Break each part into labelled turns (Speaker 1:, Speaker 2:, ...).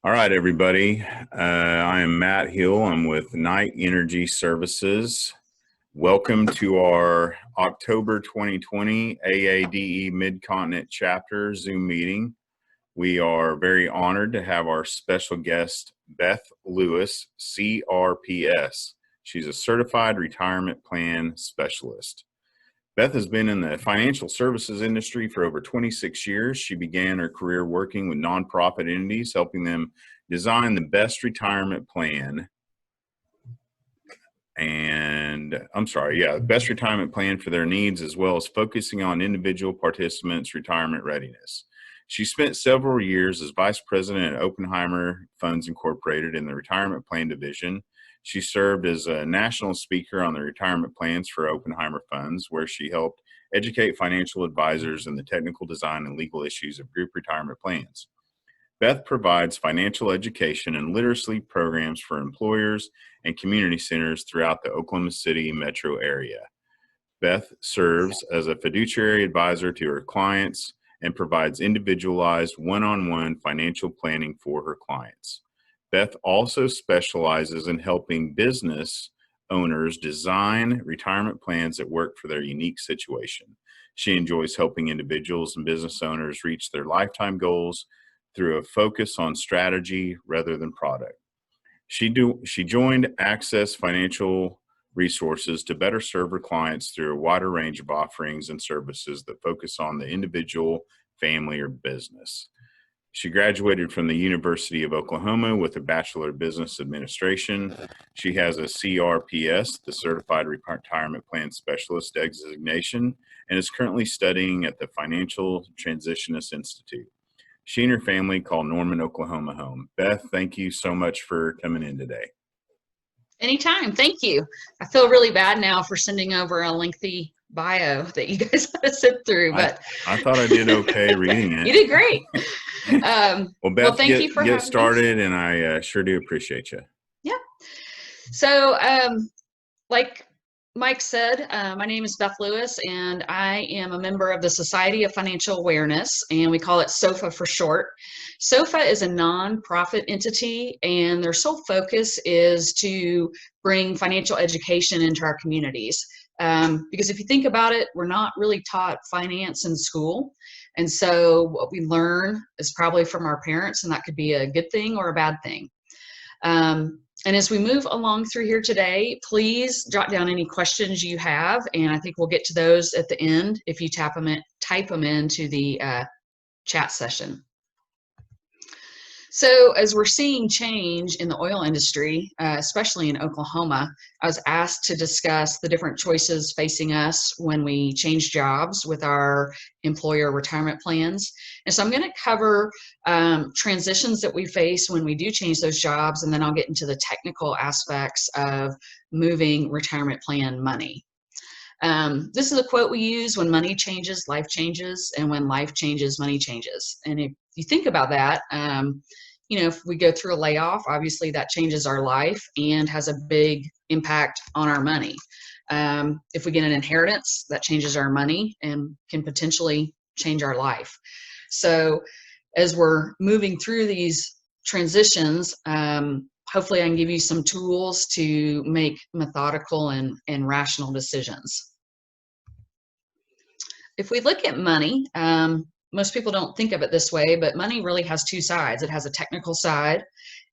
Speaker 1: All right, everybody. I am Matt Hill. I'm with Night Energy Services. Welcome to our October 2020 AADE Mid-Continent Chapter Zoom meeting. We are very honored to have our special guest, Beth Lewis, CRPS. She's a Certified Retirement Plan Specialist. Beth has been in the financial services industry for over 26 years. She began her career working with nonprofit entities, helping them design the best retirement plan best retirement plan for their needs, as well as focusing on individual participants' retirement readiness. She spent several years as vice president at Oppenheimer Funds Incorporated in the retirement plan division. She served as a national speaker on the retirement plans for Oppenheimer Funds, where she helped educate financial advisors in the technical design and legal issues of group retirement plans. Beth provides financial education and literacy programs for employers and community centers throughout the Oklahoma City metro area. Beth serves as a fiduciary advisor to her clients and provides individualized one-on-one financial planning for her clients. Beth also specializes in helping business owners design retirement plans that work for their unique situation. She enjoys helping individuals and business owners reach their lifetime goals through a focus on strategy rather than product. She joined Access Financial Resources to better serve her clients through a wider range of offerings and services that focus on the individual, family, or business. She graduated from the University of Oklahoma with a Bachelor of Business Administration. She has a CRPS, the Certified Retirement Plan Specialist designation, and is currently studying at the Financial Transitionist Institute. She and her family call Norman, Oklahoma home. Beth, thank you so much for coming in today.
Speaker 2: Anytime. Thank you. I feel really bad now for sending over a lengthy bio that you guys had to sit through, but
Speaker 1: I thought I did okay reading it.
Speaker 2: You did great.
Speaker 1: Well, Beth, thank you for get started, and I sure do appreciate you.
Speaker 2: Yeah. So, like Mike said, my name is Beth Lewis, and I am a member of the Society of Financial Awareness, and we call it SOFA for short. SOFA is a nonprofit entity, and their sole focus is to bring financial education into our communities. Because if you think about it, we're not really taught finance in school. And so what we learn is probably from our parents, and that could be a good thing or a bad thing. And as we move along through here today, please jot down any questions you have, and I think we'll get to those at the end if you type them into the chat session. So as we're seeing change in the oil industry, especially in Oklahoma, I was asked to discuss the different choices facing us when we change jobs with our employer retirement plans. And so I'm going to cover transitions that we face when we do change those jobs, and then I'll get into the technical aspects of moving retirement plan money. This is a quote we use: when money changes, life changes, and when life changes, money changes. And if you think about that, you know, if we go through a layoff, obviously that changes our life and has a big impact on our money. If we get an inheritance, that changes our money and can potentially change our life. So as we're moving through these transitions, hopefully I can give you some tools to make methodical and rational decisions. If we look at money, most people don't think of it this way, but money really has two sides. It has a technical side,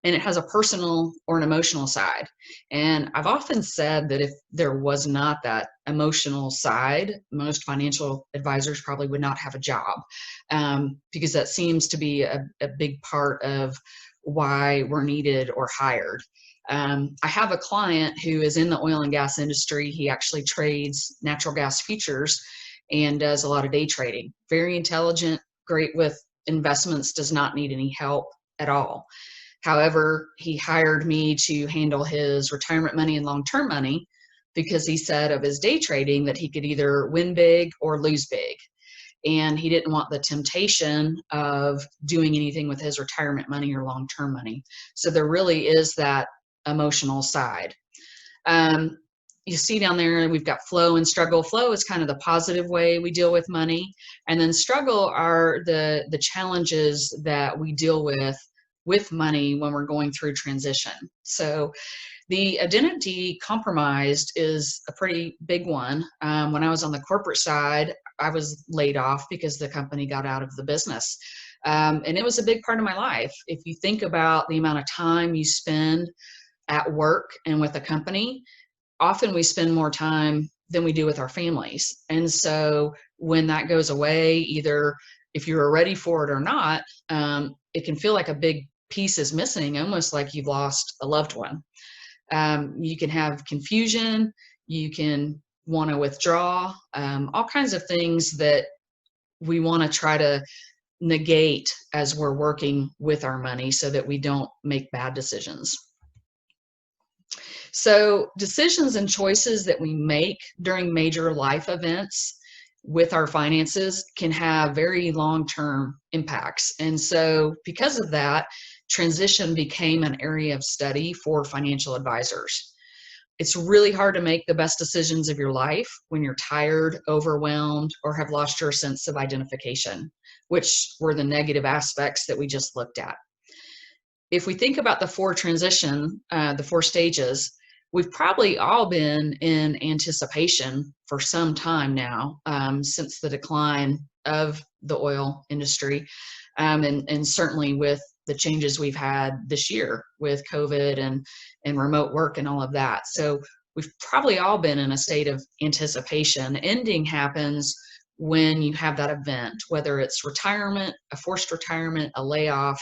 Speaker 2: and it has a personal or an emotional side. And I've often said that if there was not that emotional side, most financial advisors probably would not have a job, because that seems to be a big part of why we're needed or hired. I have a client who is in the oil and gas industry. He actually trades natural gas futures and does a lot of day trading. Very intelligent, great with investments, does not need any help at all. However, he hired me to handle his retirement money and long-term money because he said of his day trading that he could either win big or lose big. And he didn't want the temptation of doing anything with his retirement money or long-term money. So there really is that emotional side. You see down there, we've got flow and struggle. Flow is kind of the positive way we deal with money. And then struggle are the challenges that we deal with with money when we're going through transition. So the identity compromised is a pretty big one. When I was on the corporate side, I was laid off because the company got out of the business. And it was a big part of my life. If you think about the amount of time you spend at work and with a company, often we spend more time than we do with our families. And so when that goes away, either if you're ready for it or not, it can feel like a big piece is missing, almost like you've lost a loved one. You can have confusion, you can want to withdraw, all kinds of things that we want to try to negate as we're working with our money so that we don't make bad decisions. So decisions and choices that we make during major life events with our finances can have very long-term impacts. And so because of that, transition became an area of study for financial advisors. It's really hard to make the best decisions of your life when you're tired, overwhelmed, or have lost your sense of identification, which were the negative aspects that we just looked at. If we think about the four stages, we've probably all been in anticipation for some time now, since the decline of the oil industry, and certainly with the changes we've had this year with COVID and remote work and all of that. So we've probably all been in a state of anticipation. Ending happens when you have that event, whether it's retirement, a forced retirement, a layoff,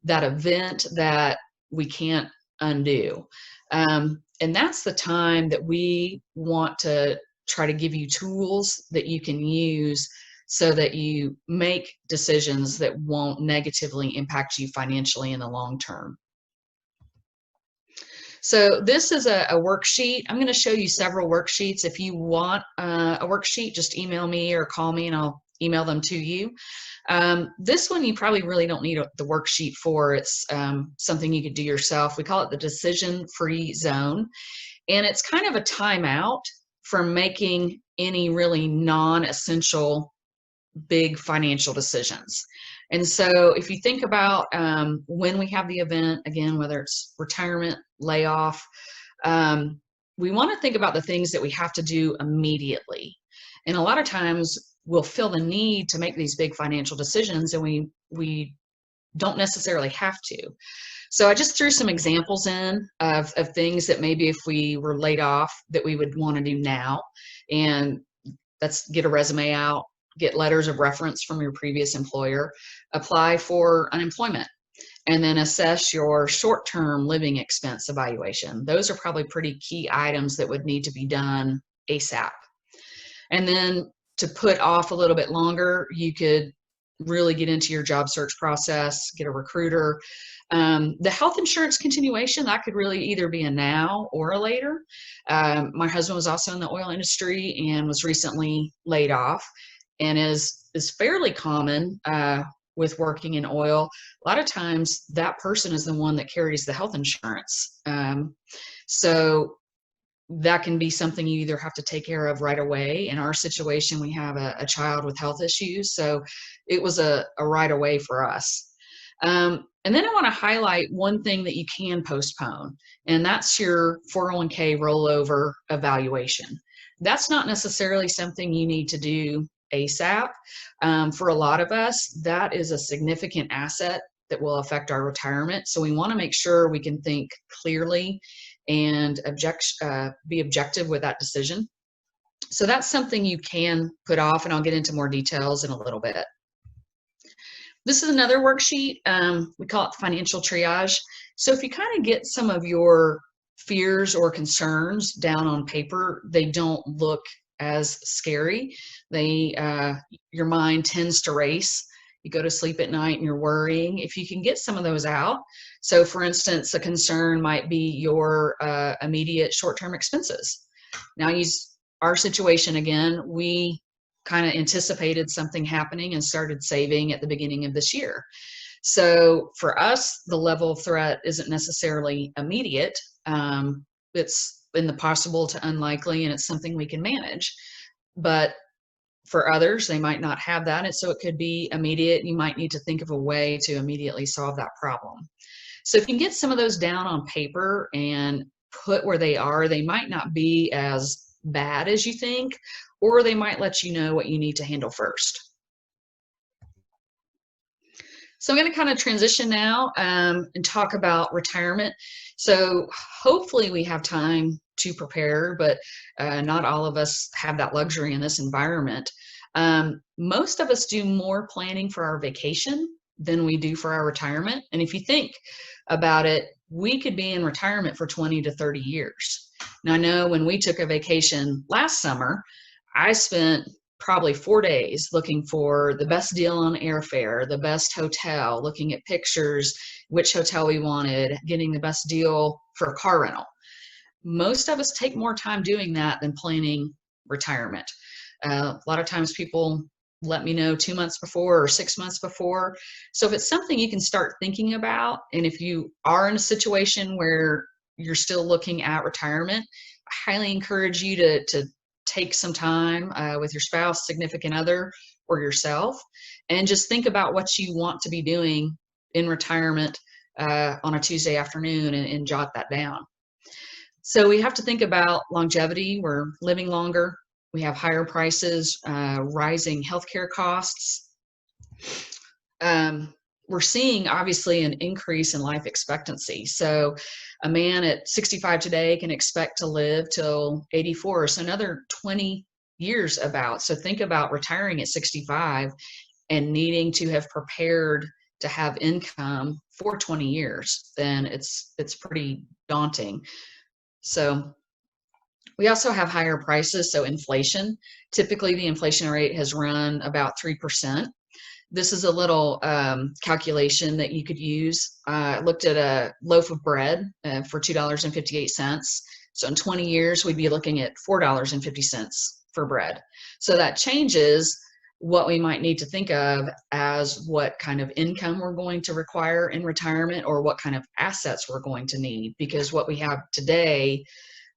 Speaker 2: that event that we can't undo. And that's the time that we want to try to give you tools that you can use so that you make decisions that won't negatively impact you financially in the long term. So this is a worksheet. I'm going to show you several worksheets. If you want a worksheet, just email me or call me and I'll email them to you. This one you probably really don't need the worksheet for. It's something you could do yourself. We call it the decision-free zone. And it's kind of a timeout from making any really non-essential big financial decisions. And so if you think about when we have the event, again, whether it's retirement, layoff, we want to think about the things that we have to do immediately. And a lot of times we'll feel the need to make these big financial decisions and we don't necessarily have to. So I just threw some examples in of things that maybe if we were laid off that we would want to do now. And that's get a resume out, get letters of reference from your previous employer, apply for unemployment, and then assess your short-term living expense evaluation. Those are probably pretty key items that would need to be done ASAP. And then to put off a little bit longer, you could really get into your job search process, get a recruiter. The health insurance continuation, that could really either be a now or a later. My husband was also in the oil industry and was recently laid off, and is fairly common with working in oil. A lot of times that person is the one that carries the health insurance. So that can be something you either have to take care of right away. In our situation, we have a child with health issues, so it was a right away for us. And then I want to highlight one thing that you can postpone, and that's your 401k rollover evaluation. That's not necessarily something you need to do ASAP. For a lot of us, that is a significant asset that will affect our retirement. So we want to make sure we can think clearly and be objective with that decision. So that's something you can put off, and I'll get into more details in a little bit. This is another worksheet. We call it financial triage. So if you kind of get some of your fears or concerns down on paper, they don't look as scary. Your mind tends to race. You go to sleep at night and you're worrying. If you can get some of those out. So for instance, a concern might be your immediate short-term expenses. Now use our situation again. We kind of anticipated something happening and started saving at the beginning of this year. So for us, the level of threat isn't necessarily immediate. It's in the possible to unlikely, and it's something we can manage. But For others, they might not have that, and so it could be immediate. You might need to think of a way to immediately solve that problem. So if you can get some of those down on paper and put where they are, they might not be as bad as you think, or they might let you know what you need to handle first. So I'm going to kind of transition now and talk about retirement. So hopefully we have time to prepare, but not all of us have that luxury in this environment. Most of us do more planning for our vacation than we do for our retirement. And if you think about it, we could be in retirement for 20 to 30 years. Now, I know when we took a vacation last summer, I spent probably 4 days looking for the best deal on airfare, the best hotel, looking at pictures, which hotel we wanted, getting the best deal for a car rental. Most of us take more time doing that than planning retirement. A lot of times people let me know 2 months before or 6 months before. So if it's something you can start thinking about, and if you are in a situation where you're still looking at retirement, I highly encourage you to take some time with your spouse, significant other, or yourself, and just think about what you want to be doing in retirement on a Tuesday afternoon, and jot that down. So we have to think about longevity. We're living longer. We have higher prices, rising healthcare costs. We're seeing obviously an increase in life expectancy. So a man at 65 today can expect to live till 84, so another 20 years about. So think about retiring at 65 and needing to have prepared to have income for 20 years. Then it's pretty daunting. So we also have higher prices, so inflation. Typically the inflation rate has run about 3%. This is a little calculation that you could use. I looked at a loaf of bread for $2.58. So in 20 years, we'd be looking at $4.50 for bread. So that changes what we might need to think of as what kind of income we're going to require in retirement, or what kind of assets we're going to need, because what we have today,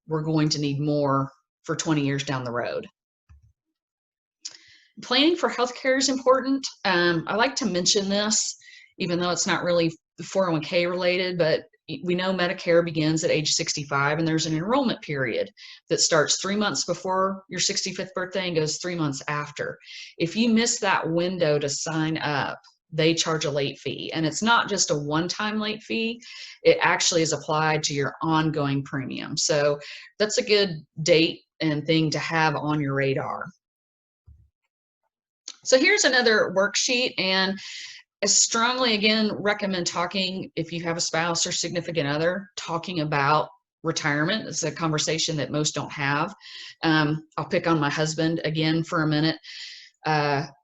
Speaker 2: we're going to need more for 20 years down the road. Planning for healthcare is important. I like to mention this, even though it's not really 401k related, but we know Medicare begins at age 65, and there's an enrollment period that starts 3 months before your 65th birthday and goes 3 months after. If you miss that window to sign up, they charge a late fee, and it's not just a one-time late fee. It actually is applied to your ongoing premium. So that's a good date and thing to have on your radar. So here's another worksheet, and I strongly, again, recommend talking, if you have a spouse or significant other, talking about retirement. It's a conversation that most don't have. I'll pick on my husband again for a minute.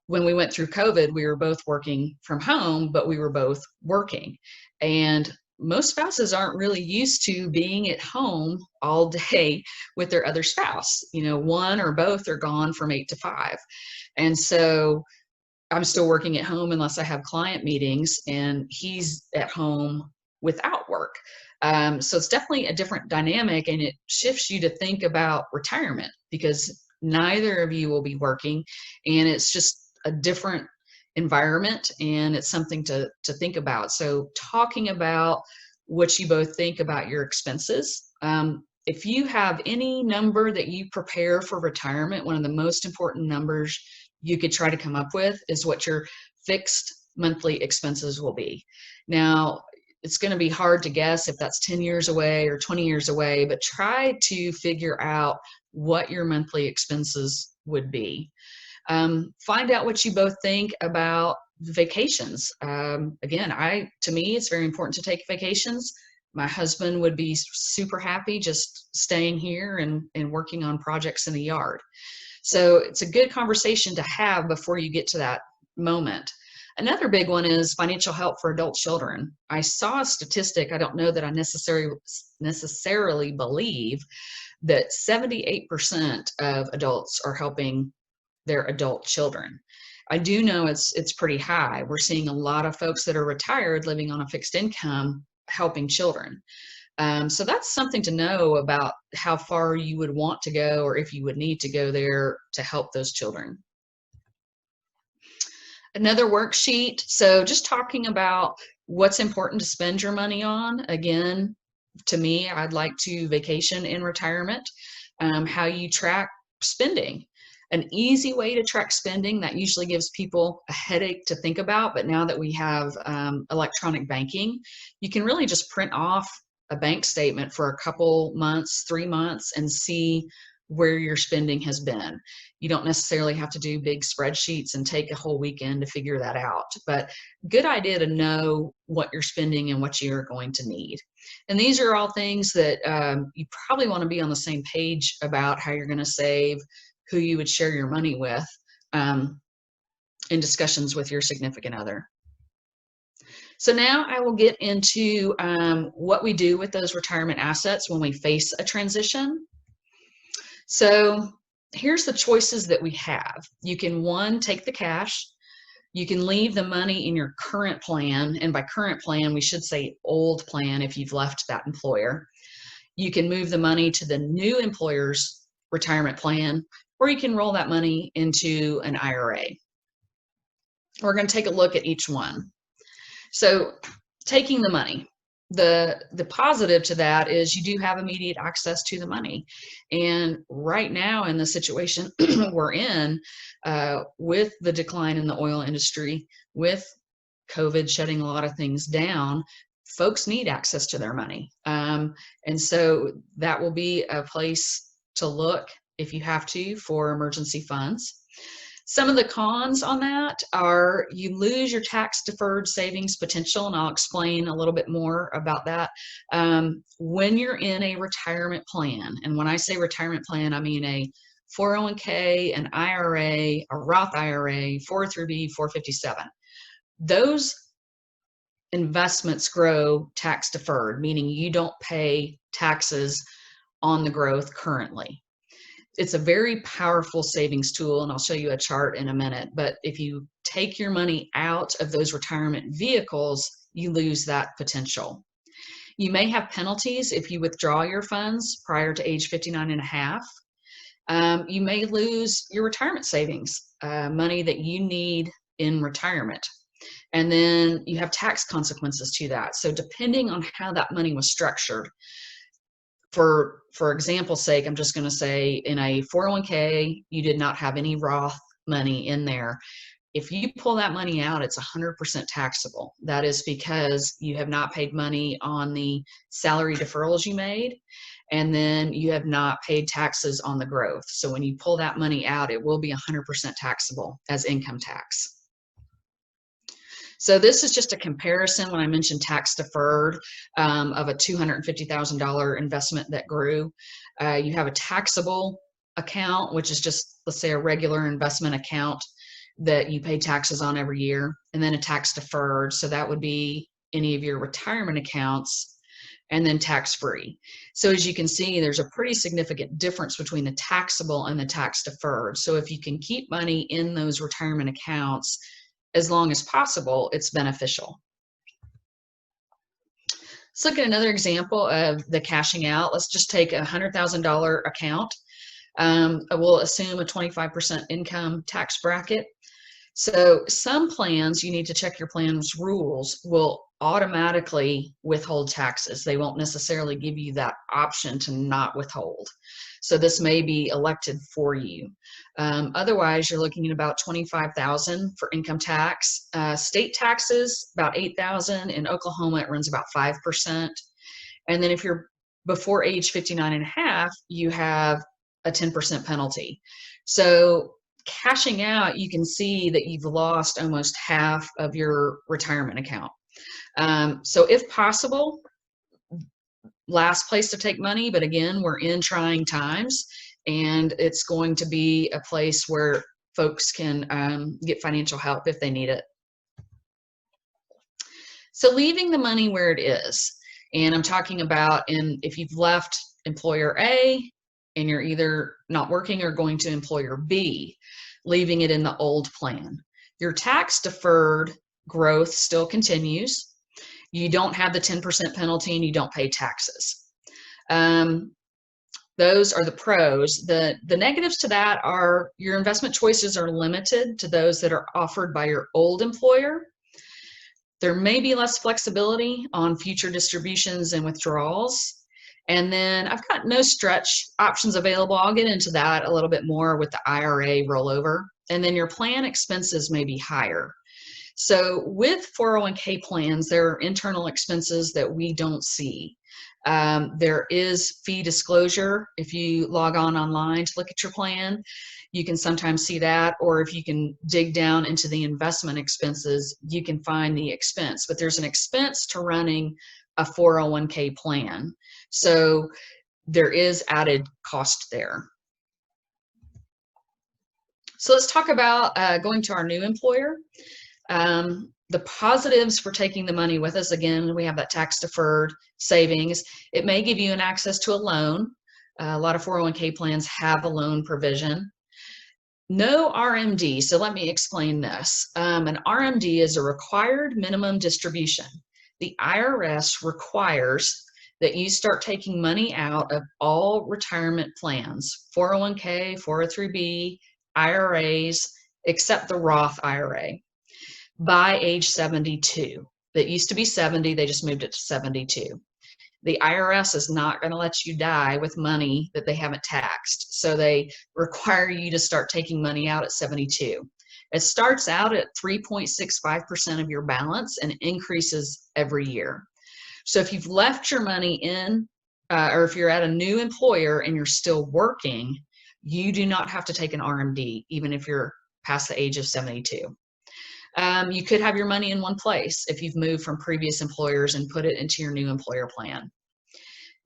Speaker 2: When we went through COVID, we were both working from home, but we were both working. And most spouses aren't really used to being at home all day with their other spouse. You know, one or both are gone from 8 to 5. And so I'm still working at home unless I have client meetings, and he's at home without work. So it's definitely a different dynamic, and it shifts you to think about retirement, because neither of you will be working, and it's just a different environment, and it's something to think about. So talking about what you both think about your expenses. If you have any number that you prepare for retirement, one of the most important numbers you could try to come up with is what your fixed monthly expenses will be. Now, it's going to be hard to guess if that's 10 years away or 20 years away, but try to figure out what your monthly expenses would be. Find out what you both think about vacations. Again, to me, it's very important to take vacations. My husband would be super happy just staying here and working on projects in the yard. So it's a good conversation to have before you get to that moment. Another big one is financial help for adult children. I saw a statistic, I don't know that I necessarily believe, that 78% of adults are helping their adult children. I do know it's pretty high. We're seeing a lot of folks that are retired living on a fixed income helping children. So that's something to know about how far you would want to go, or if you would need to go there to help those children. Another worksheet. So just talking about what's important to spend your money on. Again, to me, I'd like to vacation in retirement. How you track spending. An easy way to track spending that usually gives people a headache to think about, but now that we have electronic banking, you can really just print off a bank statement for a couple months, 3 months, and see where your spending has been. You don't necessarily have to do big spreadsheets and take a whole weekend to figure that out, but good idea to know what you're spending and what you're going to need. And these are all things that you probably want to be on the same page about how you're going to save, who you would share your money with in discussions with your significant other. So now I will get into what we do with those retirement assets when we face a transition. So here's the choices that we have. You can, one, take the cash. You can leave the money in your current plan. And by current plan, we should say old plan if you've left that employer. You can move the money to the new employer's retirement plan, or you can roll that money into an IRA. We're going to take a look at each one. So taking the money. The positive to that is you do have immediate access to the money. And right now in the situation we're in, with the decline in the oil industry, with COVID shutting a lot of things down, folks need access to their money. And so that will be a place to look if you have to for emergency funds. Some of the cons on that are you lose your tax deferred savings potential, and I'll explain a little bit more about that. When you're in a retirement plan, and when I say retirement plan, I mean a 401k, an IRA, a Roth IRA, 403b, 457. Those investments grow tax deferred, meaning you don't pay taxes on the growth currently. It's a very powerful savings tool, and I'll show you a chart in a minute. But if you take your money out of those retirement vehicles, you lose that potential. You may have penalties if you withdraw your funds prior to age 59 and a half. You may lose your retirement savings, money that you need in retirement. And then you have tax consequences to that. So depending on how that money was structured, for example's sake, I'm just going to say in a 401k, you did not have any Roth money in there. If you pull that money out, it's 100% taxable. That is because you have not paid money on the salary deferrals you made, and then you have not paid taxes on the growth. So when you pull that money out, it will be 100% taxable as income tax. So this is just a comparison when I mentioned tax deferred of a $250,000 investment that grew. You have a taxable account, which is just, let's say, a regular investment account that you pay taxes on every year, and then a tax deferred. So that would be any of your retirement accounts, and then tax-free. So as you can see, there's a pretty significant difference between the taxable and the tax deferred. So if you can keep money in those retirement accounts as long as possible, it's beneficial. Let's look at another example of the cashing out. Let's just take a $100,000 account. We'll assume a 25% income tax bracket. So some plans, you need to check your plan's rules, will automatically withhold taxes. They won't necessarily give you that option to not withhold. So this may be elected for you. Otherwise, you're looking at about $25,000 for income tax. State taxes, about $8,000. In Oklahoma, it runs about 5%. And then if you're before age 59 and a half, you have a 10% penalty. So cashing out, you can see that you've lost almost half of your retirement account. So if possible, last place to take money, but again, we're in trying times, and it's going to be a place where folks can get financial help if they need it. So leaving the money where it is, and I'm talking about if you've left employer A and you're either not working or going to employer B, leaving it in the old plan. Your tax deferred growth still continues. You don't have the 10% penalty, and you don't pay taxes. Those are the pros. The negatives to that are your investment choices are limited to those that are offered by your old employer. There may be less flexibility on future distributions and withdrawals. And then I've got no stretch options available. I'll get into that a little bit more with the IRA rollover. And then your plan expenses may be higher. So with 401k plans, there are internal expenses that we don't see. There is fee disclosure. If you log on online to look at your plan, you can sometimes see that, or if you can dig down into the investment expenses, you can find the expense. But there's an expense to running a 401k plan. So there is added cost there. So let's talk about going to our new employer. The positives for taking the money with us, again, we have that tax deferred savings. It may give you an access to a loan. A lot of 401k plans have a loan provision. No RMD. So let me explain this. An RMD is a required minimum distribution. The IRS requires that you start taking money out of all retirement plans, 401k, 403b, IRAs, except the Roth IRA, by age 72. That used to be 70, they just moved it to 72. The IRS is not going to let you die with money that they haven't taxed. So they require you to start taking money out at 72. It starts out at 3.65% of your balance and increases every year. So if you've left your money in, or if you're at a new employer and you're still working, you do not have to take an RMD, even if you're past the age of 72. You could have your money in one place if you've moved from previous employers and put it into your new employer plan.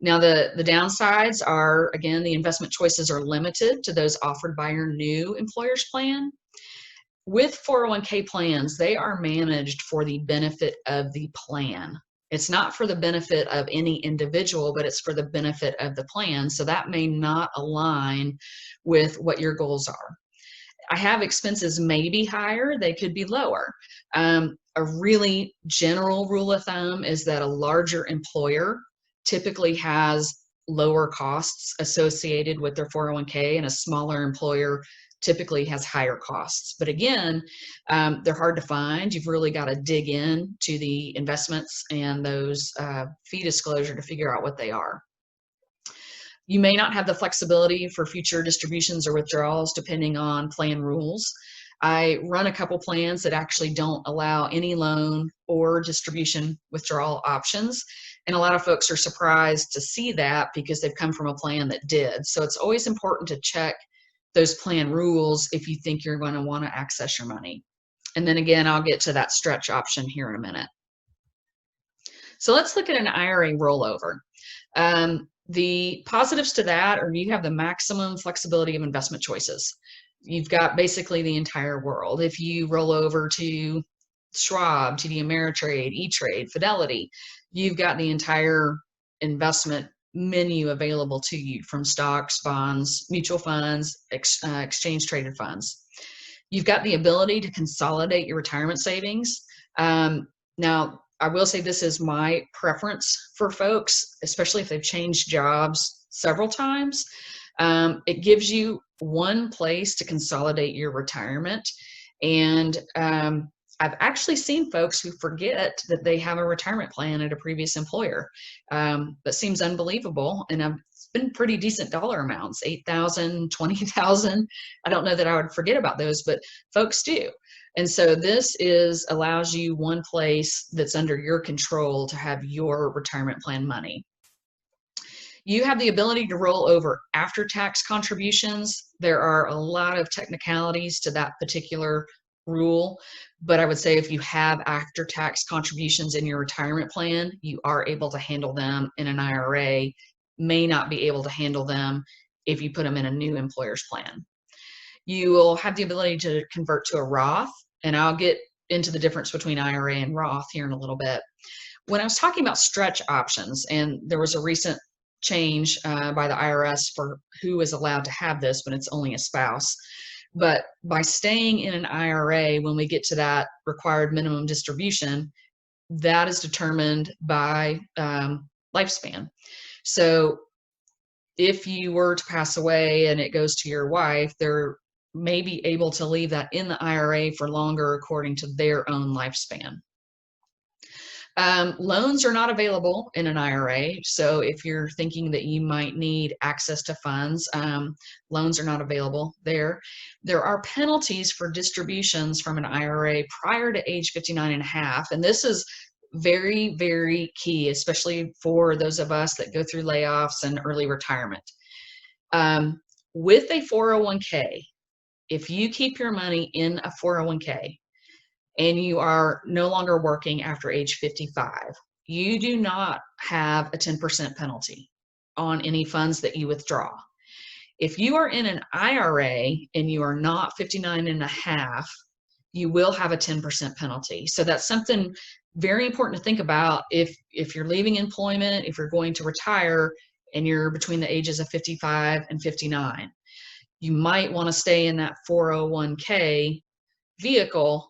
Speaker 2: Now, the downsides are, again, the investment choices are limited to those offered by your new employer's plan. With 401k plans, they are managed for the benefit of the plan. It's not for the benefit of any individual, but it's for the benefit of the plan. So that may not align with what your goals are. I have expenses may be higher, they could be lower. A really general rule of thumb is that a larger employer typically has lower costs associated with their 401k, and a smaller employer typically has higher costs. But again, they're hard to find. You've really got to dig in to the investments and those fee disclosure to figure out what they are. You may not have the flexibility for future distributions or withdrawals depending on plan rules. I run a couple plans that actually don't allow any loan or distribution withdrawal options. And a lot of folks are surprised to see that because they've come from a plan that did. So it's always important to check those plan rules if you think you're going to want to access your money. And then again, I'll get to that stretch option here in a minute. So let's look at an IRA rollover. The positives to that are you have the maximum flexibility of investment choices. You've got basically the entire world. If you roll over to Schwab, TD Ameritrade, E-Trade, Fidelity, you've got the entire investment menu available to you, from stocks, bonds, mutual funds, exchange traded funds. You've got the ability to consolidate your retirement savings. Now, I will say this is my preference for folks, especially if they've changed jobs several times. It gives you one place to consolidate your retirement. And I've actually seen folks who forget that they have a retirement plan at a previous employer. That seems unbelievable. And it's been pretty decent dollar amounts, $8,000, $20,000. I don't know that I would forget about those, but folks do. And so this allows you one place that's under your control to have your retirement plan money. You have the ability to roll over after-tax contributions. There are a lot of technicalities to that particular rule, but I would say if you have after-tax contributions in your retirement plan, you are able to handle them in an IRA, may not be able to handle them if you put them in a new employer's plan. You will have the ability to convert to a Roth, and I'll get into the difference between IRA and Roth here in a little bit. When I was talking about stretch options, and there was a recent change by the IRS for who is allowed to have this when it's only a spouse. But by staying in an IRA, when we get to that required minimum distribution, that is determined by lifespan. So if you were to pass away and it goes to your wife, they're maybe able to leave that in the IRA for longer according to their own lifespan. Loans are not available in an IRA. So if you're thinking that you might need access to funds, loans are not available there. There are penalties for distributions from an IRA prior to age 59 and a half. And this is very, very key, especially for those of us that go through layoffs and early retirement. With a 401k, if you keep your money in a 401k, and you are no longer working after age 55, you do not have a 10% penalty on any funds that you withdraw. If you are in an IRA and you are not 59 and a half, you will have a 10% penalty. So that's something very important to think about if you're leaving employment, if you're going to retire and you're between the ages of 55 and 59. You might want to stay in that 401k vehicle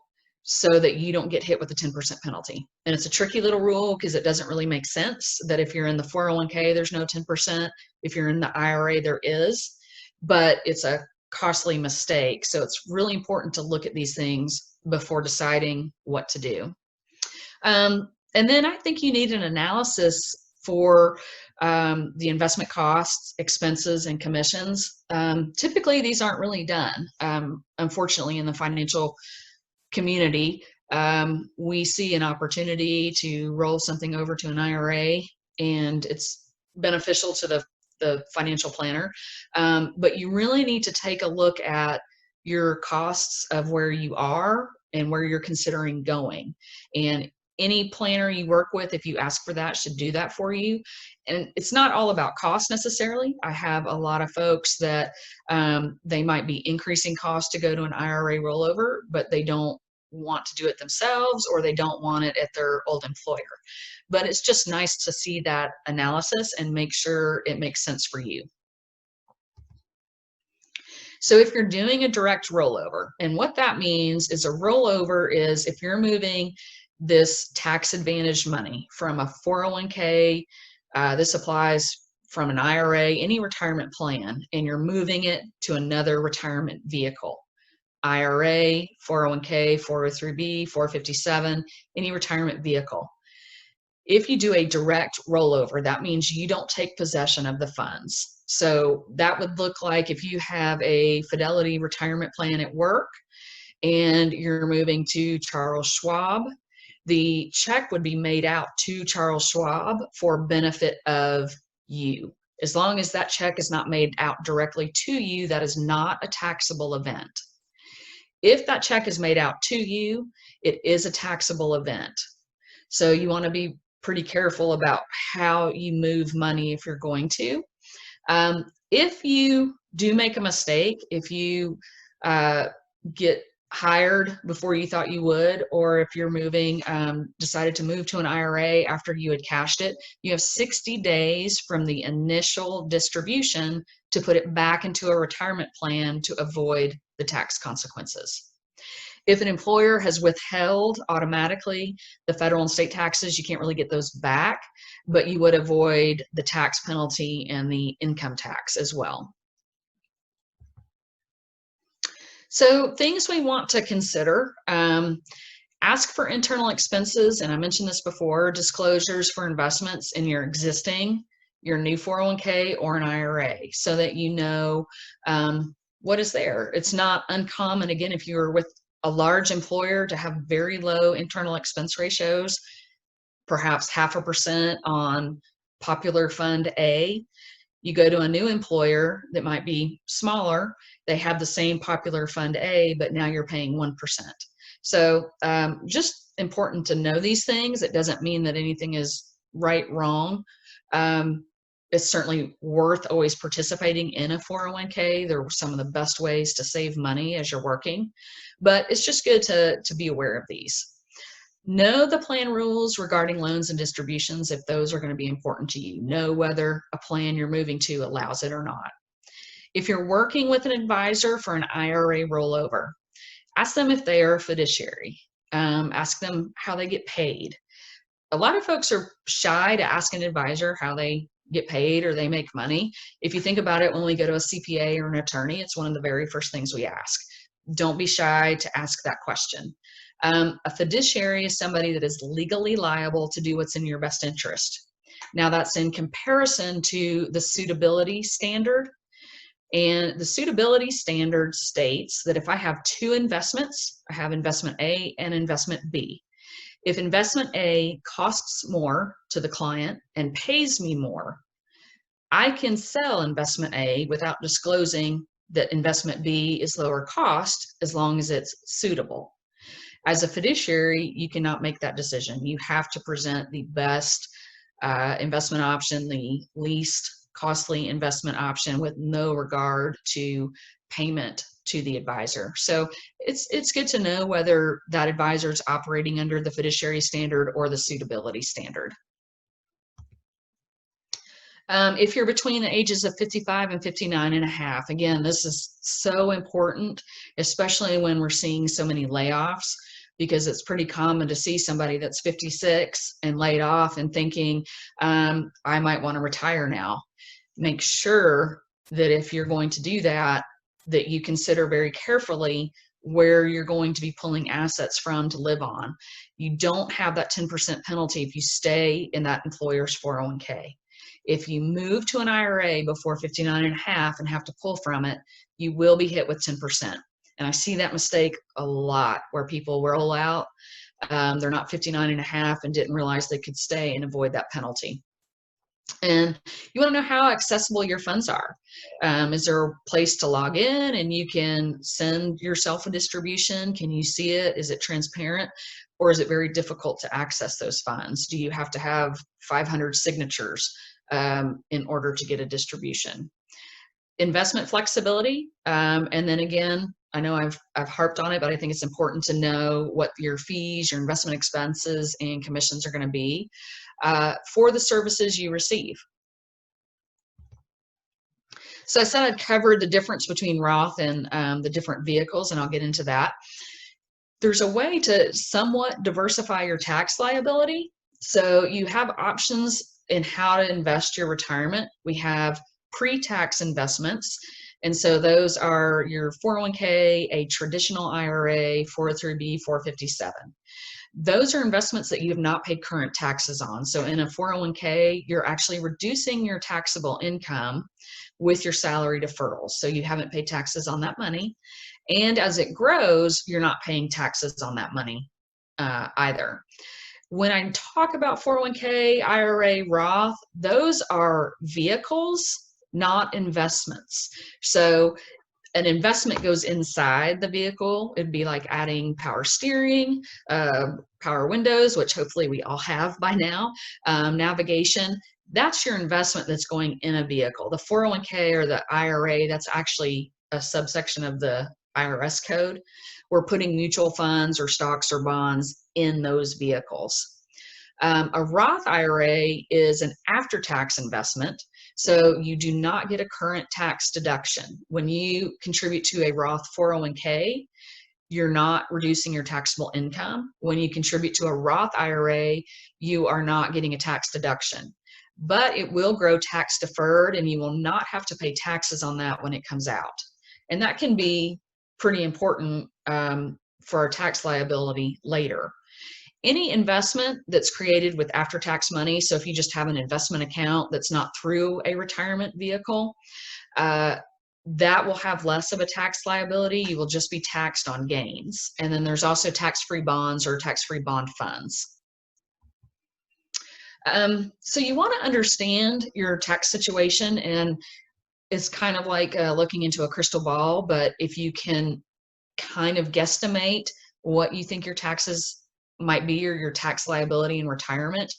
Speaker 2: so that you don't get hit with a 10% penalty. And it's a tricky little rule because it doesn't really make sense that if you're in the 401k, there's no 10%. If you're in the IRA, there is, but it's a costly mistake. So it's really important to look at these things before deciding what to do. And then I think you need an analysis for the investment costs, expenses, and commissions. Typically, these aren't really done. Unfortunately, in the financial community, we see an opportunity to roll something over to an IRA, and it's beneficial to the financial planner. But you really need to take a look at your costs of where you are and where you're considering going. And any planner you work with, if you ask for that, should do that for you. And it's not all about cost necessarily. I have a lot of folks that they might be increasing costs to go to an IRA rollover, but they don't want to do it themselves, or they don't want it at their old employer. But it's just nice to see that analysis and make sure it makes sense for you. So if you're doing a direct rollover, and what that means is a rollover is if you're moving this tax advantage money from a 401k, this applies from an IRA, any retirement plan, and you're moving it to another retirement vehicle. IRA, 401k, 403b, 457, any retirement vehicle. If you do a direct rollover, that means you don't take possession of the funds. So that would look like if you have a Fidelity retirement plan at work and you're moving to Charles Schwab, the check would be made out to Charles Schwab for benefit of you. As long as that check is not made out directly to you, that is not a taxable event. If that check is made out to you, it is a taxable event. So you want to be pretty careful about how you move money if you're going to. If you do make a mistake, if you get hired before you thought you would, or if you're moving, decided to move to an IRA after you had cashed it, you have 60 days from the initial distribution to put it back into a retirement plan to avoid the tax consequences. If an employer has withheld automatically the federal and state taxes, you can't really get those back, but you would avoid the tax penalty and the income tax as well. So things we want to consider, ask for internal expenses, and I mentioned this before, disclosures for investments in your existing, your new 401k or an IRA, so that you know what is there. It's not uncommon, again, if you're with a large employer, to have very low internal expense ratios, perhaps 0.5% on popular fund A. You go to a new employer that might be smaller, they have the same popular fund A, but now you're paying 1%. So just important to know these things. It doesn't mean that anything is right, wrong. It's certainly worth always participating in a 401k. They're some of the best ways to save money as you're working, but it's just good to be aware of these. Know the plan rules regarding loans and distributions if those are going to be important to you. Know whether a plan you're moving to allows it or not. If you're working with an advisor for an IRA rollover, ask them if they are a fiduciary. Ask them how they get paid. A lot of folks are shy to ask an advisor how they get paid or they make money. If you think about it, when we go to a CPA or an attorney, it's one of the very first things we ask. Don't be shy to ask that question. A fiduciary is somebody that is legally liable to do what's in your best interest. Now that's in comparison to the suitability standard. And the suitability standard states that if I have two investments, I have investment A and investment B. If investment A costs more to the client and pays me more, I can sell investment A without disclosing that investment B is lower cost as long as it's suitable. As a fiduciary, you cannot make that decision. You have to present the best investment option, the least costly investment option with no regard to payment to the advisor. So it's good to know whether that advisor is operating under the fiduciary standard or the suitability standard. If you're between the ages of 55 and 59 and a half, again, this is so important, especially when we're seeing so many layoffs, because it's pretty common to see somebody that's 56 and laid off and thinking, I might want to retire now. Make sure that if you're going to do that, that you consider very carefully where you're going to be pulling assets from to live on. You don't have that 10% penalty if you stay in that employer's 401k. If you move to an IRA before 59 and a half and have to pull from it, you will be hit with 10%. And I see that mistake a lot where people roll out, they're not 59 and a half and didn't realize they could stay and avoid that penalty. And you want to know how accessible your funds are. Is there a place to log in and you can send yourself a distribution? Can you see it? Is it transparent? Or is it very difficult to access those funds? Do you have to have 500 signatures in order to get a distribution? Investment flexibility. And then again, I know I've harped on it, but I think it's important to know what your fees, your investment expenses, and commissions are going to be for the services you receive. So I said I'd covered the difference between Roth and the different vehicles, and I'll get into that. There's a way to somewhat diversify your tax liability. So you have options in how to invest your retirement. We have pre-tax investments. And so those are your 401k, a traditional IRA, 403b, 457. Those are investments that you have not paid current taxes on. So in a 401k, you're actually reducing your taxable income with your salary deferrals. So you haven't paid taxes on that money. And as it grows, you're not paying taxes on that money either. When I talk about 401k, IRA, Roth, those are vehicles, not investments. So an investment goes inside the vehicle. It'd be like adding power steering, power windows, which hopefully we all have by now, navigation. That's your investment that's going in a vehicle. The 401k or the IRA, that's actually a subsection of the IRS code. We're putting mutual funds or stocks or bonds in those vehicles. A Roth IRA is an after-tax investment, so you do not get a current tax deduction. When you contribute to a Roth 401k, you're not reducing your taxable income. When you contribute to a Roth IRA, you are not getting a tax deduction. But it will grow tax deferred, and you will not have to pay taxes on that when it comes out. And that can be pretty important for our tax liability later. Any investment that's created with after-tax money, so if you just have an investment account that's not through a retirement vehicle, that will have less of a tax liability. You will just be taxed on gains. And then there's also tax-free bonds or tax-free bond funds. So you want to understand your tax situation, and it's kind of like looking into a crystal ball, but if you can kind of guesstimate what you think your taxes might be or your tax liability in retirement,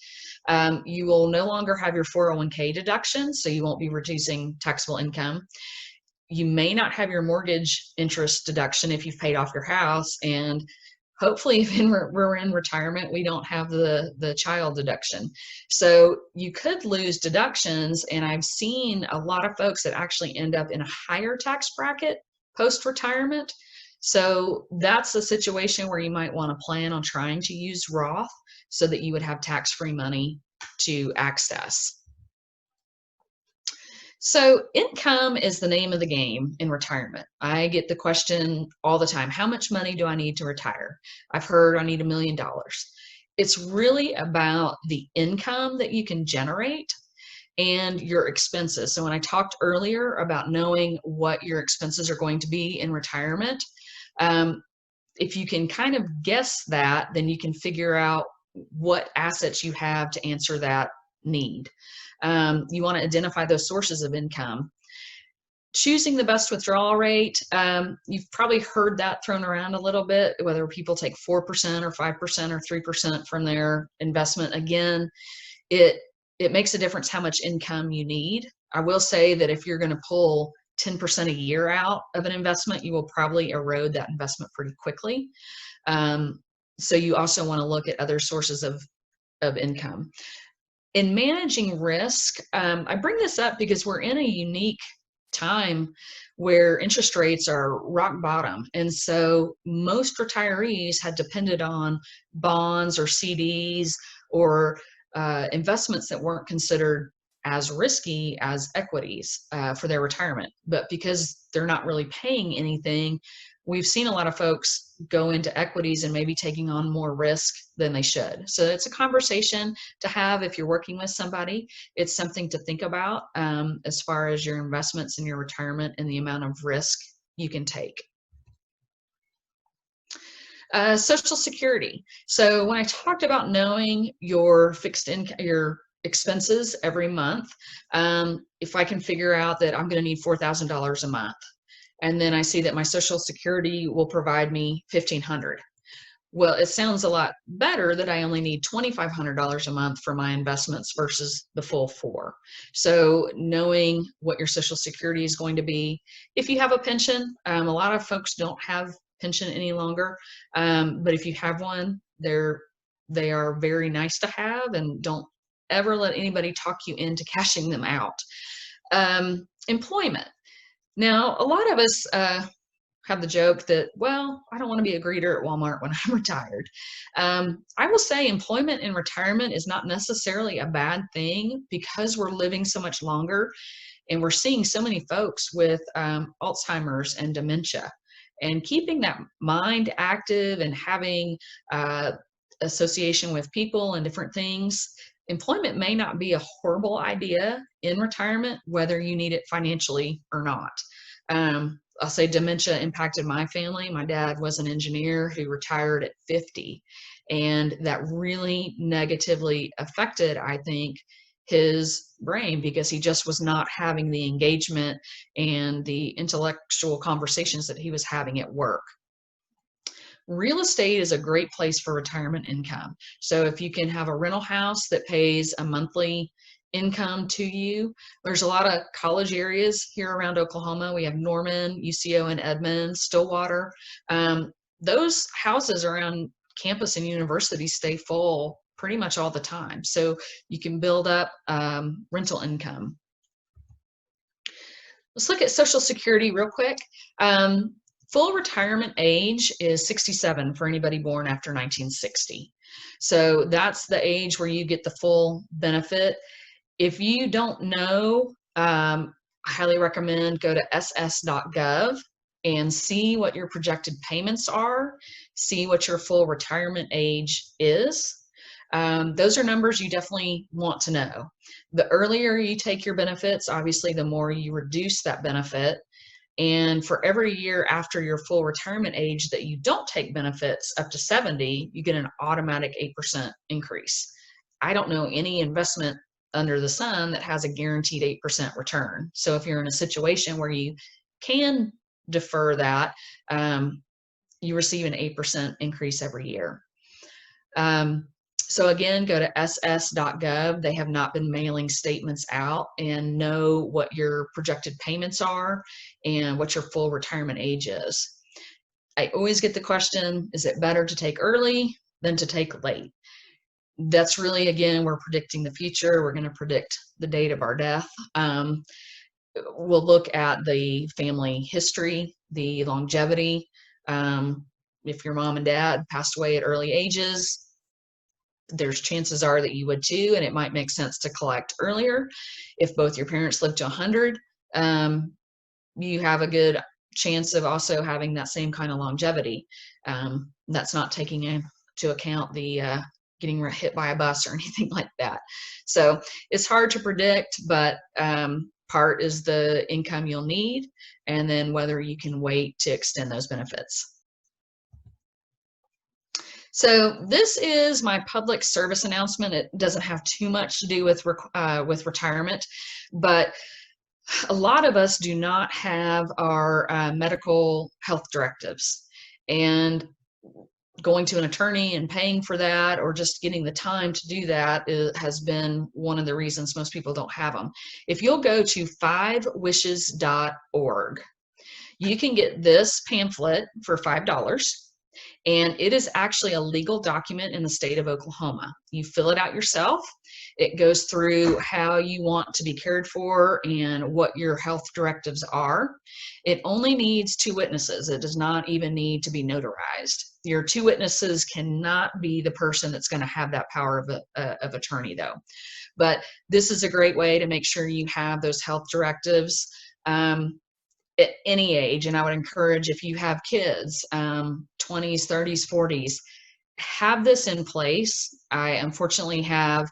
Speaker 2: you will no longer have your 401k deduction, so you won't be reducing taxable income. You may not have your mortgage interest deduction if you've paid off your house, and hopefully if we're in retirement, we don't have the child deduction. So you could lose deductions, and I've seen a lot of folks that actually end up in a higher tax bracket post-retirement. So that's a situation where you might want to plan on trying to use Roth so that you would have tax-free money to access. So income is the name of the game in retirement. I get the question all the time, how much money do I need to retire? I've heard I need $1 million. It's really about the income that you can generate and your expenses. So when I talked earlier about knowing what your expenses are going to be in retirement, if you can kind of guess that, then you can figure out what assets you have to answer that need. You want to identify those sources of income. Choosing the best withdrawal rate, you've probably heard that thrown around a little bit, whether people take 4% or 5% or 3% from their investment. Again, it makes a difference how much income you need. I will say that if you're going to pull 10% a year out of an investment, you will probably erode that investment pretty quickly. So you also want to look at other sources of income. In managing risk, I bring this up because we're in a unique time where interest rates are rock bottom. And so most retirees had depended on bonds or CDs or investments that weren't considered as risky as equities for their retirement. But because they're not really paying anything, we've seen a lot of folks go into equities and maybe taking on more risk than they should. So it's a conversation to have if you're working with somebody. It's something to think about as far as your investments in your retirement and the amount of risk you can take. Social Security. So when I talked about knowing your fixed income, your expenses every month, if I can figure out that I'm going to need $4,000 a month, and then I see that my Social Security will provide me $1,500. Well, it sounds a lot better that I only need $2,500 a month for my investments versus the full $4,000. So knowing what your Social Security is going to be, if you have a pension, a lot of folks don't have pension any longer, but if you have one, they are very nice to have, and don't ever let anybody talk you into cashing them out. Employment. Now, a lot of us have the joke that, well, I don't want to be a greeter at Walmart when I'm retired. I will say employment in retirement is not necessarily a bad thing because we're living so much longer and we're seeing so many folks with Alzheimer's and dementia. And keeping that mind active and having association with people and different things, employment may not be a horrible idea in retirement, whether you need it financially or not. I'll say dementia impacted my family. My dad was an engineer who retired at 50, and that really negatively affected, I think, his brain because he just was not having the engagement and the intellectual conversations that he was having at work. Real estate is a great place for retirement income. So if you can have a rental house that pays a monthly income to you, there's a lot of college areas here around Oklahoma. We have Norman, UCO and Edmond, Stillwater. Those houses around campus and universities stay full pretty much all the time. So you can build up rental income. Let's look at Social Security real quick. Full retirement age is 67 for anybody born after 1960. So that's the age where you get the full benefit. If you don't know, I highly recommend go to ss.gov and see what your projected payments are, see what your full retirement age is. Those are numbers you definitely want to know. The earlier you take your benefits, obviously the more you reduce that benefit. And for every year after your full retirement age that you don't take benefits up to 70, you get an automatic 8% increase. I don't know any investment under the sun that has a guaranteed 8% return. So if you're in a situation where you can defer that, you receive an 8% increase every year. So again, go to ss.gov. They have not been mailing statements out, and know what your projected payments are and what your full retirement age is. I always get the question, is it better to take early than to take late? That's really, again, we're predicting the future. We're going to predict the date of our death. We'll look at the family history, the longevity. If your mom and dad passed away at early ages, there's chances are that you would too, and it might make sense to collect earlier. If both your parents live to 100, you have a good chance of also having that same kind of longevity. That's not taking into account the getting hit by a bus or anything like that. So it's hard to predict, but part is the income you'll need, and then whether you can wait to extend those benefits. So this is my public service announcement. It doesn't have too much to do with retirement, but a lot of us do not have our medical health directives, and going to an attorney and paying for that, or just getting the time to do that, has been one of the reasons most people don't have them. If you'll go to 5wishes.org, you can get this pamphlet for $5. And it is actually a legal document in the state of Oklahoma. You fill it out yourself. It goes through how you want to be cared for and what your health directives are. It only needs 2 witnesses. It does not even need to be notarized. Your 2 witnesses cannot be the person that's going to have that power of attorney, though. But this is a great way to make sure you have those health directives at any age. And I would encourage, if you have kids, 20s, 30s, 40s, have this in place. I unfortunately have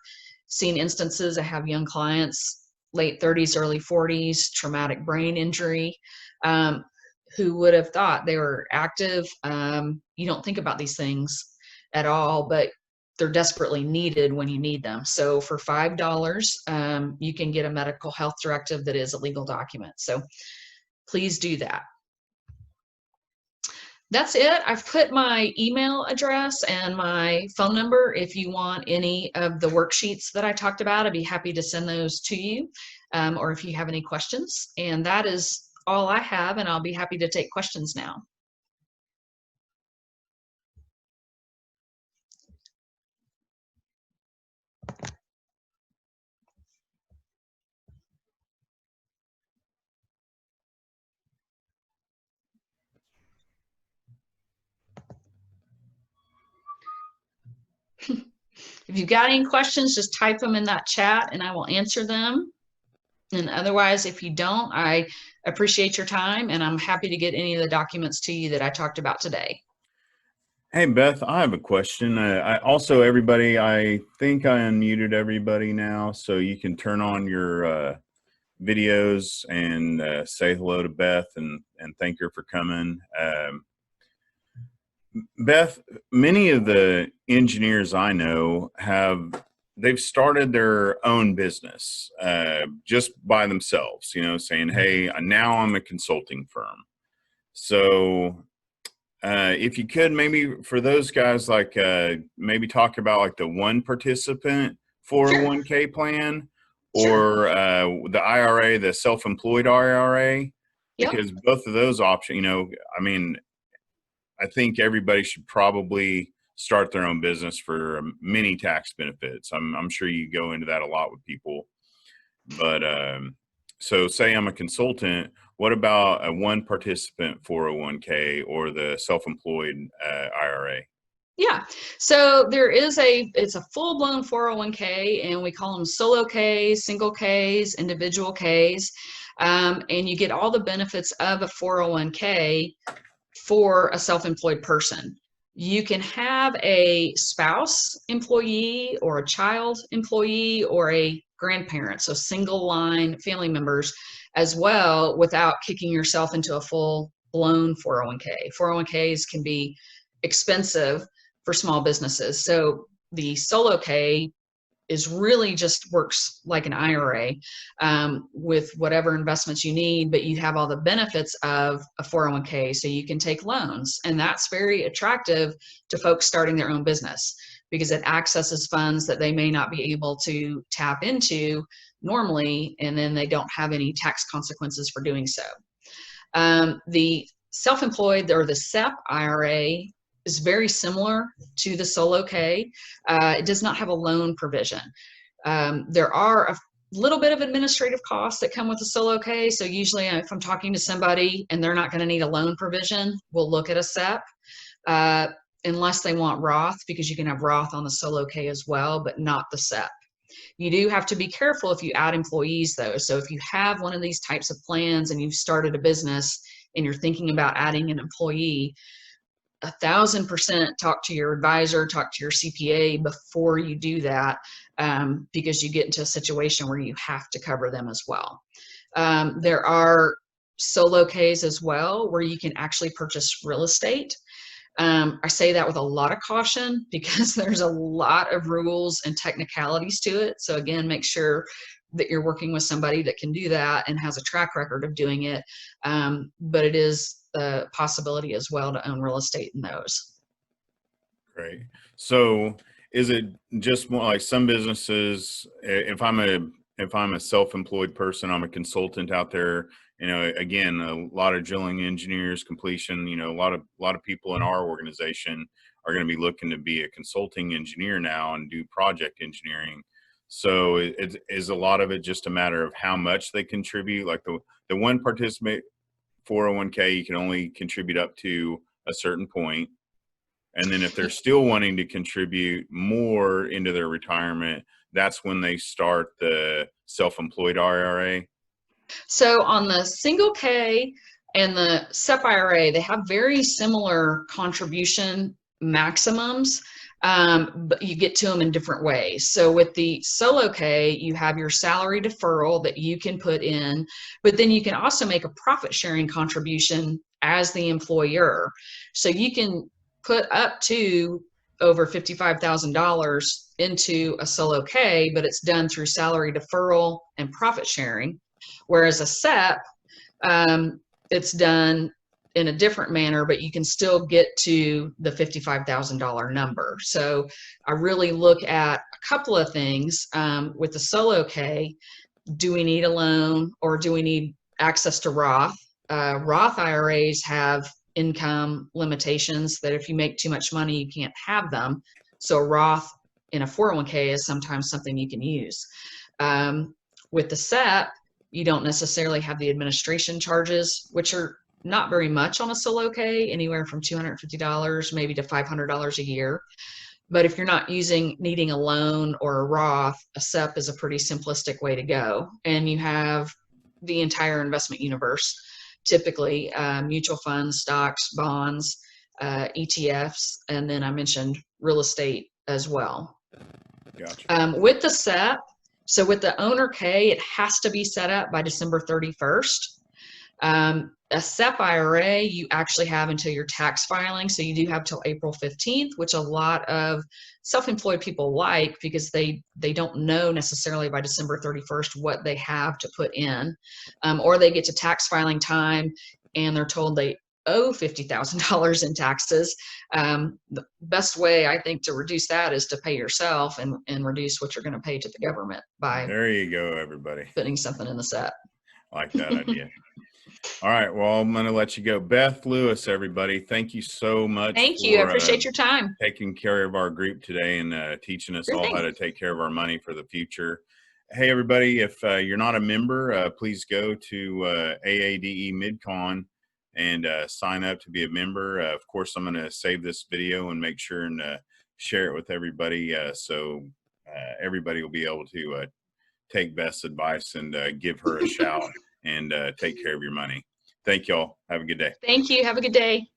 Speaker 2: seen instances. I have young clients, late 30s, early 40s, traumatic brain injury, who would have thought they were active. You don't think about these things at all, but they're desperately needed when you need them. So for $5, you can get a medical health directive that is a legal document. So please do that. That's it. I've put my email address and my phone number. If you want any of the worksheets that I talked about, I'd be happy to send those to you, or if you have any questions. And that is all I have, and I'll be happy to take questions now. If you've got any questions, just type them in that chat and I will answer them. And otherwise, if you don't, I appreciate your time, and I'm happy to get any of the documents to you that I talked about today.
Speaker 1: Hey, Beth, I have a question. Everybody, I think I unmuted everybody now, so you can turn on your videos and say hello to Beth and thank her for coming. Beth, many of the engineers I know they've started their own business just by themselves, saying, hey, now I'm a consulting firm. So if you could, maybe for those guys, maybe talk about like the one participant 401k plan, or the IRA, the self-employed IRA, because both of those options, I think everybody should probably start their own business for many tax benefits. I'm sure you go into that a lot with people, but so say I'm a consultant. What about a one participant 401k or the self-employed IRA?
Speaker 2: Yeah, so it's a full-blown 401k, and we call them solo Ks, single Ks, individual Ks, and you get all the benefits of a 401k for a self-employed person. You can have a spouse employee or a child employee or a grandparent, so single line family members as well, without kicking yourself into a full-blown 401k. 401ks can be expensive for small businesses. So the solo K really just works like an IRA with whatever investments you need, but you have all the benefits of a 401k. So you can take loans, and that's very attractive to folks starting their own business because it accesses funds that they may not be able to tap into normally, and then they don't have any tax consequences for doing so. The self-employed, or the SEP IRA, is very similar to the solo K. It does not have a loan provision. There are a little bit of administrative costs that come with a solo K. So usually if I'm talking to somebody and they're not going to need a loan provision, we'll look at a SEP. unless they want Roth, because you can have Roth on the solo K as well, but not the SEP. You do have to be careful if you add employees though. So if you have one of these types of plans and you've started a business and you're thinking about adding an employee, 1,000% talk to your advisor, talk to your CPA before you do that, because you get into a situation where you have to cover them as well. There are solo Ks as well where you can actually purchase real estate. I say that with a lot of caution because there's a lot of rules and technicalities to it. So again, make sure that you're working with somebody that can do that and has a track record of doing it. But it is a possibility as well to own real estate in those.
Speaker 1: Great. So is it just more like some businesses, if I'm a self-employed person, I'm a consultant out there, again, a lot of drilling engineers, completion, a lot of people in our organization are going to be looking to be a consulting engineer now and do project engineering. So is a lot of it just a matter of how much they contribute? Like the one participant 401k, you can only contribute up to a certain point. And then if they're still wanting to contribute more into their retirement, that's when they start the self-employed IRA.
Speaker 2: So on the single K and the SEP IRA, they have very similar contribution maximums, but you get to them in different ways. So with the solo K, you have your salary deferral that you can put in, but then you can also make a profit sharing contribution as the employer. So you can put up to over $55,000 into a solo K, but it's done through salary deferral and profit sharing. Whereas a SEP, it's done in a different manner, but you can still get to the $55,000 number. So I really look at a couple of things with the solo K. Do we need a loan or do we need access to Roth? Roth IRAs have income limitations that if you make too much money, you can't have them. So Roth in a 401k is sometimes something you can use. With the SEP, you don't necessarily have the administration charges, which are not very much on a solo K, anywhere from $250 maybe to $500 a year. But if you're not needing a loan or a Roth, a SEP is a pretty simplistic way to go. And you have the entire investment universe, typically mutual funds, stocks, bonds, ETFs, and then I mentioned real estate as well.
Speaker 1: Gotcha.
Speaker 2: With the SEP, so with the owner K, it has to be set up by December 31st. A SEP IRA, you actually have until your tax filing. So you do have till April 15th, which a lot of self-employed people like because they don't know necessarily by December 31st what they have to put in, or they get to tax filing time and they're told they owe $50,000 in taxes. The best way I think to reduce that is to pay yourself and reduce what you're going to pay to the government by
Speaker 1: There you go, everybody.
Speaker 2: putting something in the SEP.
Speaker 1: I like that idea. All right. Well, I'm going to let you go. Beth Lewis, everybody. Thank you so much.
Speaker 2: Thank you. I appreciate your time.
Speaker 1: Taking care of our group today and teaching us all how to take care of our money for the future. Hey, everybody, if you're not a member, please go to Aade Midcon and sign up to be a member. Of course, I'm going to save this video and make sure and share it with everybody so everybody will be able to take Beth's advice and give her a shout and take care of your money. Thank y'all. Have a good day.
Speaker 2: Thank you. Have a good day.